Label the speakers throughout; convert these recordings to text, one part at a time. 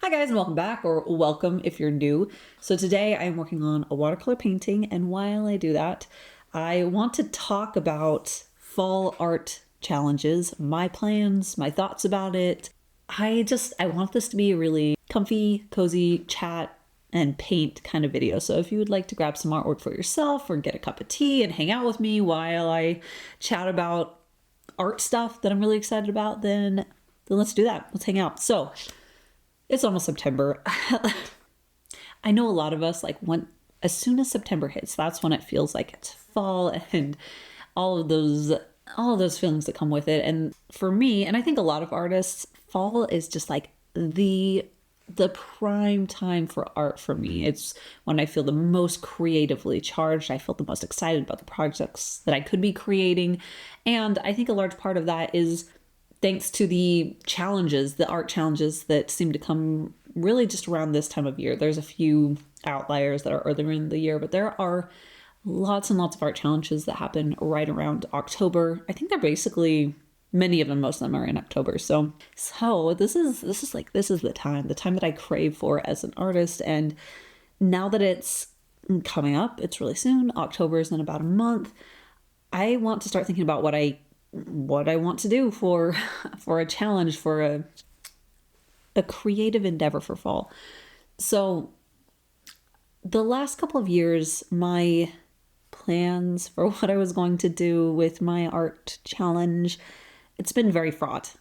Speaker 1: Hi guys, and welcome back, or welcome if you're new. So today I'm working on a watercolor painting, and while I do that, I want to talk about fall art challenges, my plans, my thoughts about it. I want this to be a really comfy, cozy chat and paint kind of video. So if you would like to grab some artwork for yourself or get a cup of tea and hang out with me while I chat about art stuff that I'm really excited about, then let's do that. Let's hang out. So it's almost September. I know a lot of us, as soon as September hits, that's when it feels like it's fall and all of those feelings that come with it. And for me, and I think a lot of artists, fall is just like the prime time for art for me. It's when I feel the most creatively charged. I feel the most excited about the projects that I could be creating. And I think a large part of that is thanks to the art challenges that seem to come really just around this time of year. There's a few outliers that are earlier in the year, but there are lots and lots of art challenges that happen right around October. I think they're basically, many of them, most of them are in October. So this is the time that I crave for as an artist. And now that it's coming up, it's really soon. October is in about a month. I want to start thinking about what I want to do for a challenge, for a creative endeavor for fall. So the last couple of years, my plans for what I was going to do with my art challenge, it's been very fraught.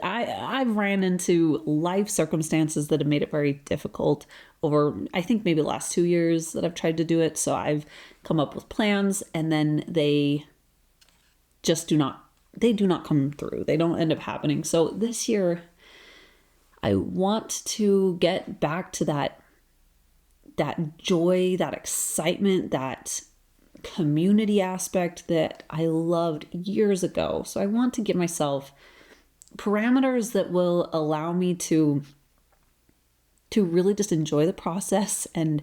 Speaker 1: I've ran into life circumstances that have made it very difficult over, I think, maybe the last 2 years that I've tried to do it. So I've come up with plans and then they do not come through. They don't end up happening. So this year I want to get back to that joy, that excitement, that community aspect that I loved years ago. So I want to give myself parameters that will allow me to really just enjoy the process and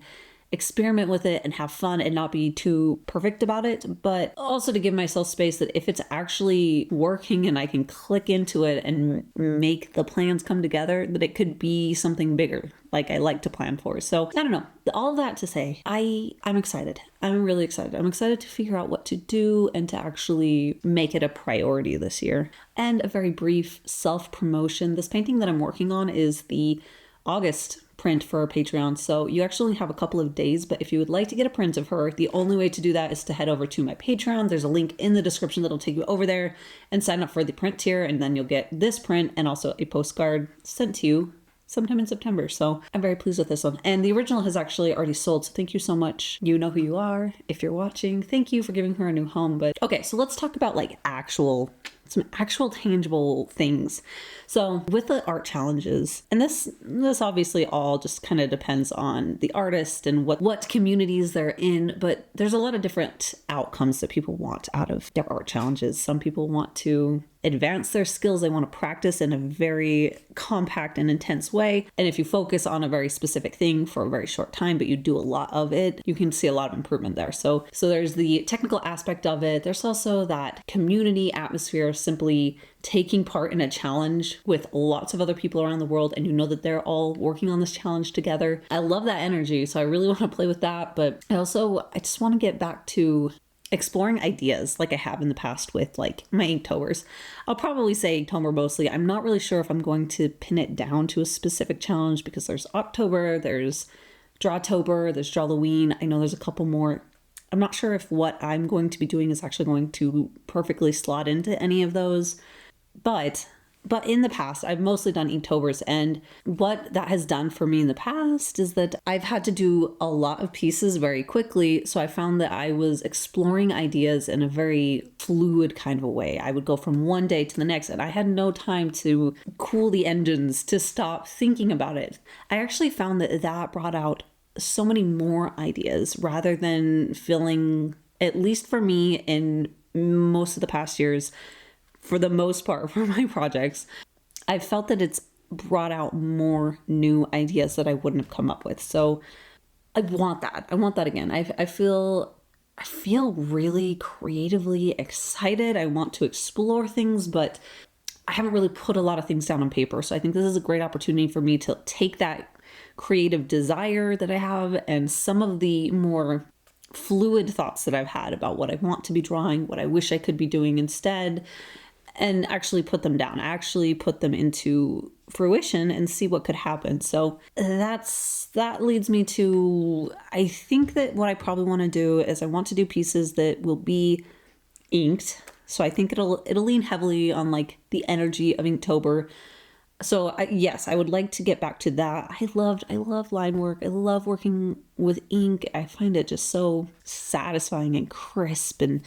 Speaker 1: experiment with it and have fun and not be too perfect about it, but also to give myself space that if it's actually working and I can click into it and make the plans come together, that it could be something bigger like I like to plan for. So I don't know, all of that to say, I'm excited. I'm really excited. I'm excited to figure out what to do and to actually make it a priority this year. And a very brief self-promotion. This painting that I'm working on is the August print for our Patreon. So you actually have a couple of days, but if you would like to get a print of her, the only way to do that is to head over to my Patreon. There's a link in the description that'll take you over there and sign up for the print tier, and then you'll get this print and also a postcard sent to you sometime in September. So I'm very pleased with this one. And the original has actually already sold. So thank you so much. You know who you are. If you're watching, thank you for giving her a new home. But okay, so let's talk about some actual tangible things. So with the art challenges, and this obviously all just kind of depends on the artist and what communities they're in, but there's a lot of different outcomes that people want out of their art challenges. Some people want to advance their skills. They want to practice in a very compact and intense way. And if you focus on a very specific thing for a very short time, but you do a lot of it, you can see a lot of improvement there. So there's the technical aspect of it. There's also that community atmosphere, simply taking part in a challenge with lots of other people around the world, and you know that they're all working on this challenge together. I love that energy. So I really want to play with that. But I just want to get back to exploring ideas like I have in the past with like my Inktober. I'll probably say Inktober mostly. I'm not really sure if I'm going to pin it down to a specific challenge because there's October, there's Drawtober, there's Drawloween. I know there's a couple more. I'm not sure if what I'm going to be doing is actually going to perfectly slot into any of those. But in the past, I've mostly done Inktober, and what that has done for me in the past is that I've had to do a lot of pieces very quickly. So I found that I was exploring ideas in a very fluid kind of a way. I would go from one day to the next, and I had no time to cool the engines, to stop thinking about it. I actually found that brought out so many more ideas rather than feeling, at least for me in most of the past years, for the most part for my projects, I felt that it's brought out more new ideas that I wouldn't have come up with. So I want that. I want that again. I feel really creatively excited. I want to explore things, but I haven't really put a lot of things down on paper. So I think this is a great opportunity for me to take that creative desire that I have and some of the more fluid thoughts that I've had about what I want to be drawing, what I wish I could be doing instead, and actually put them down, actually put them into fruition and see what could happen. So that leads me to, I think that what I probably want to do is I want to do pieces that will be inked. So I think it'll lean heavily on like the energy of Inktober. So yes, I would like to get back to that. I love line work. I love working with ink. I find it just so satisfying and crisp, and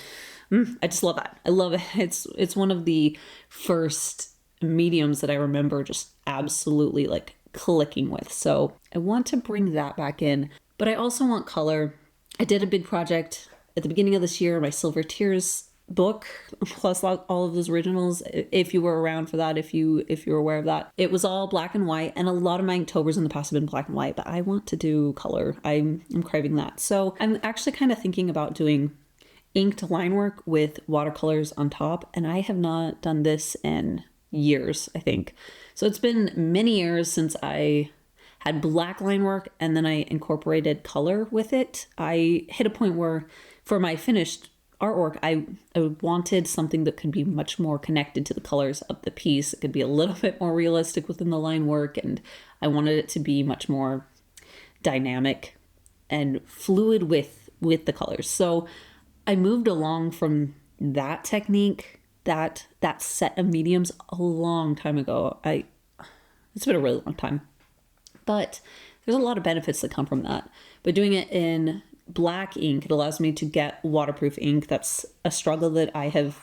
Speaker 1: I just love that. I love it. It's one of the first mediums that I remember just absolutely like clicking with. So I want to bring that back in, but I also want color. I did a big project at the beginning of this year, my Silver Tears book, plus all of those originals. If you were around for that, if you're aware of that, it was all black and white, and a lot of my Inktober's in the past have been black and white, but I want to do color. I'm craving that. So I'm actually kind of thinking about doing inked line work with watercolors on top, and I have not done this in years, I think. So it's been many years since I had black line work and then I incorporated color with it. I hit a point where for my finished artwork, I wanted something that could be much more connected to the colors of the piece. It could be a little bit more realistic within the line work, and I wanted it to be much more dynamic and fluid with the colors. So I moved along from that technique, that set of mediums a long time ago. It's been a really long time, but there's a lot of benefits that come from that. But doing it in black ink, it allows me to get waterproof ink. That's a struggle that I've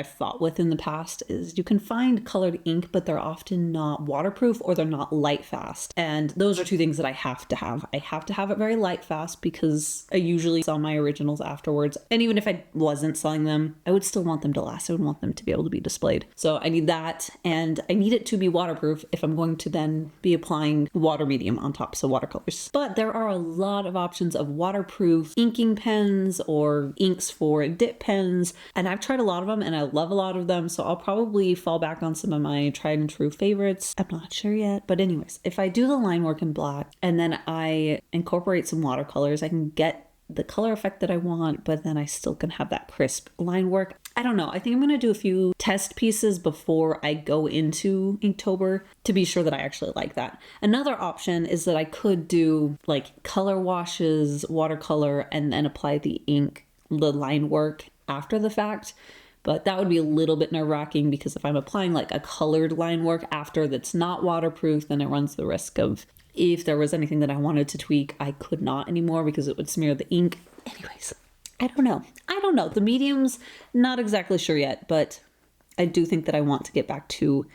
Speaker 1: fought with in the past, is you can find colored ink, but they're often not waterproof or they're not light fast. And those are two things that I have to have. I have to have it very light fast because I usually sell my originals afterwards. And even if I wasn't selling them, I would still want them to last. I would want them to be able to be displayed. So I need that, and I need it to be waterproof if I'm going to then be applying water medium on top, so watercolors. But there are a lot of options of waterproof inking pens or inks for dip pens, and I've tried a lot of them and I love a lot of them, so I'll probably fall back on some of my tried and true favorites. I'm not sure yet, but anyways, if I do the line work in black and then I incorporate some watercolors, I can get the color effect that I want, but then I still can have that crisp line work. I don't know. I think I'm going to do a few test pieces before I go into Inktober to be sure that I actually like that. Another option is that I could do like color washes, watercolor, and then apply the line work after the fact. But that would be a little bit nerve-wracking because if I'm applying like a colored line work after that's not waterproof, then it runs the risk of, if there was anything that I wanted to tweak, I could not anymore because it would smear the ink. Anyways, I don't know. The medium's not exactly sure yet, but I do think that I want to get back to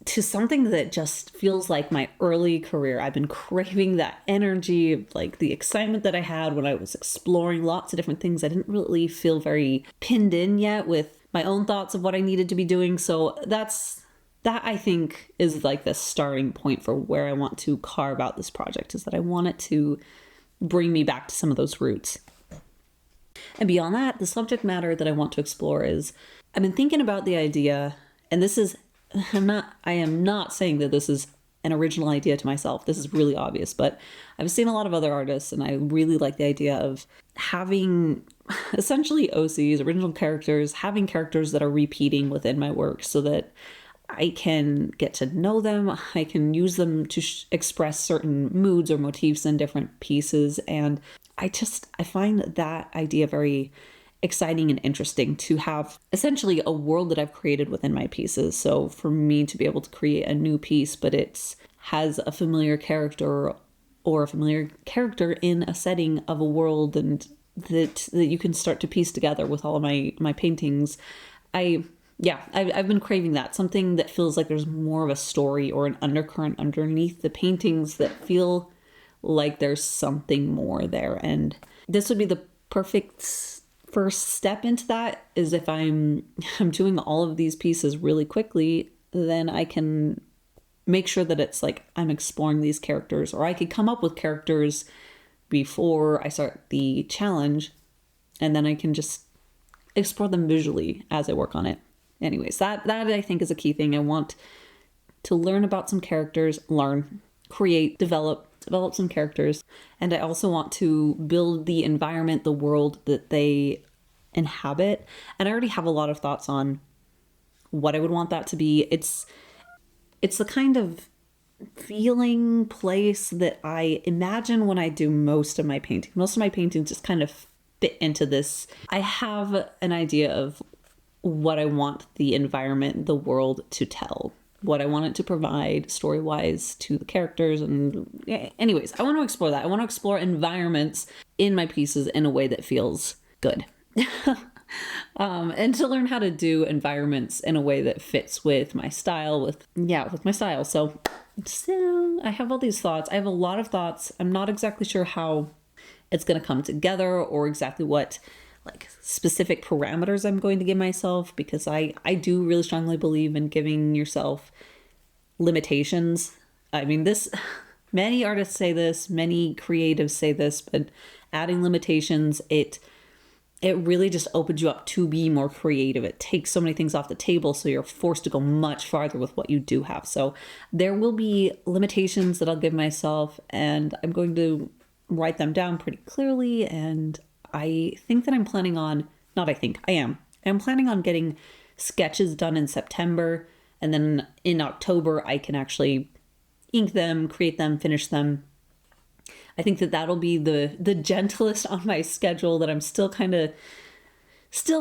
Speaker 1: something that just feels like my early career. I've been craving that energy, like the excitement that I had when I was exploring lots of different things. I didn't really feel very pinned in yet with my own thoughts of what I needed to be doing. So that I think is like the starting point for where I want to carve out this project, is that I want it to bring me back to some of those roots. And beyond that, the subject matter that I want to explore is, I've been thinking about the idea, and I am not saying that this is an original idea to myself. This is really obvious, but I've seen a lot of other artists and I really like the idea of having essentially OCs, original characters, having characters that are repeating within my work so that I can get to know them. I can use them to express certain moods or motifs in different pieces. And I find that idea very exciting and interesting, to have essentially a world that I've created within my pieces. So for me to be able to create a new piece, but it has a familiar character or a familiar character in a setting of a world, and that you can start to piece together with all of my paintings. I've been craving that, something that feels like there's more of a story or an undercurrent underneath the paintings, that feel like there's something more there. And this would be the perfect first step into that, is if I'm doing all of these pieces really quickly, then I can make sure that it's like I'm exploring these characters, or I could come up with characters before I start the challenge, and then I can just explore them visually as I work on it. anyways, that I think is a key thing. I want to learn about some characters, create, develop some characters. And I also want to build the environment, the world that they inhabit. And I already have a lot of thoughts on what I would want that to be. It's the kind of feeling place that I imagine when I do most of my painting. Most of my paintings just kind of fit into this. I have an idea of what I want the environment, the world to tell, what I want it to provide story-wise to the characters. And anyways, I want to explore that. I want to explore environments in my pieces in a way that feels good. And to learn how to do environments in a way that fits with my style, with my style. So I have all these thoughts. I have a lot of thoughts. I'm not exactly sure how it's going to come together or exactly what like specific parameters I'm going to give myself, because I do really strongly believe in giving yourself limitations. I mean, many artists say this, many creatives say this, but adding limitations, it really just opens you up to be more creative. It takes so many things off the table, so you're forced to go much farther with what you do have. So there will be limitations that I'll give myself, and I'm going to write them down pretty clearly. And I think that I'm planning on, not I think, I am. I'm planning on getting sketches done in September, and then in October I can actually ink them, create them, finish them. I think that that'll be the gentlest on my schedule, that I'm still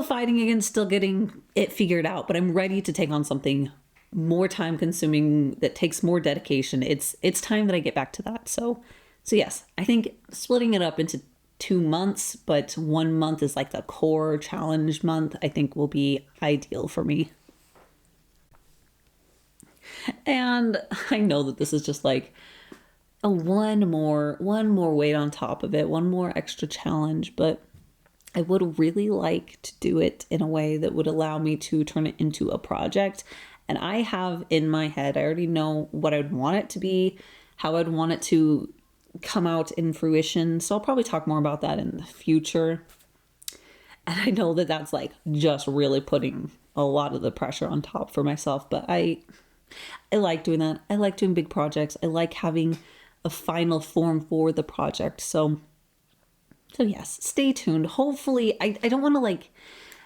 Speaker 1: fighting against, still getting it figured out, but I'm ready to take on something more time consuming that takes more dedication. It's time that I get back to that. So yes, I think splitting it up into 2 months, but 1 month is like the core challenge month, I think will be ideal for me. And I know that this is just like one more weight on top of it, one more extra challenge, but I would really like to do it in a way that would allow me to turn it into a project. And I have in my head, I already know what I'd want it to be, how I'd want it to come out in fruition. So I'll probably talk more about that in the future. And I know that that's like just really putting a lot of the pressure on top for myself, but I like doing that. I like doing big projects. I like having a final form for the project. So yes, stay tuned. Hopefully, I don't want to like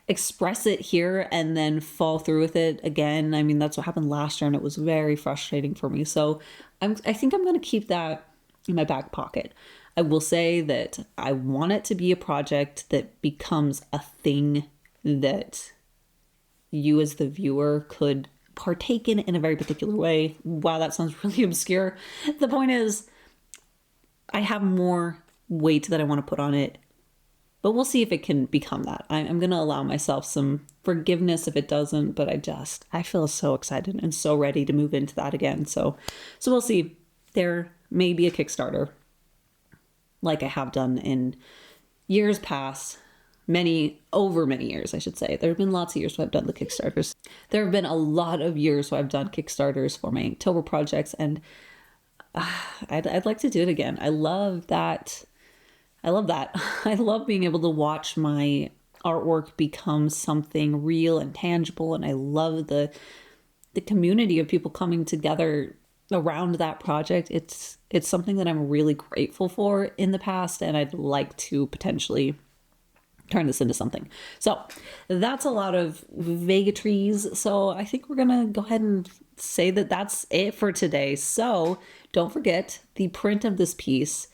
Speaker 1: express it here and then fall through with it again. I mean, that's what happened last year and it was very frustrating for me. So I think I'm going to keep that in my back pocket. I will say that I want it to be a project that becomes a thing that you as the viewer could partake in a very particular way. Wow, that sounds really obscure. The point is, I have more weight that I want to put on it, but we'll see if it can become that. I'm going to allow myself some forgiveness if it doesn't, but I feel so excited and so ready to move into that again. So we'll see. There may be a Kickstarter like I have done in years past. Over many years, I should say. There have been lots of years where I've done the Kickstarters. There have been a lot of years where I've done Kickstarters for my October projects, and I'd like to do it again. I love that. I love being able to watch my artwork become something real and tangible, and I love the community of people coming together around that project. It's something that I'm really grateful for in the past, and I'd like to potentially turn this into something. So that's a lot of vagaries. So I think we're going to go ahead and say that that's it for today. So don't forget, the print of this piece,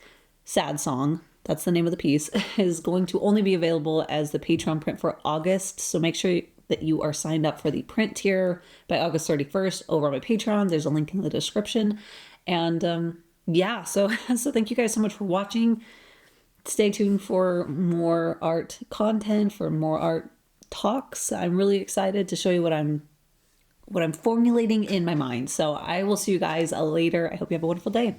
Speaker 1: Sad Song, that's the name of the piece, is going to only be available as the Patreon print for August. So make sure that you are signed up for the print tier by August 31st over on my Patreon. There's a link in the description. And so thank you guys so much for watching. Stay tuned for more art content, for more art talks. I'm really excited to show you what I'm formulating in my mind. So I will see you guys later. I hope you have a wonderful day.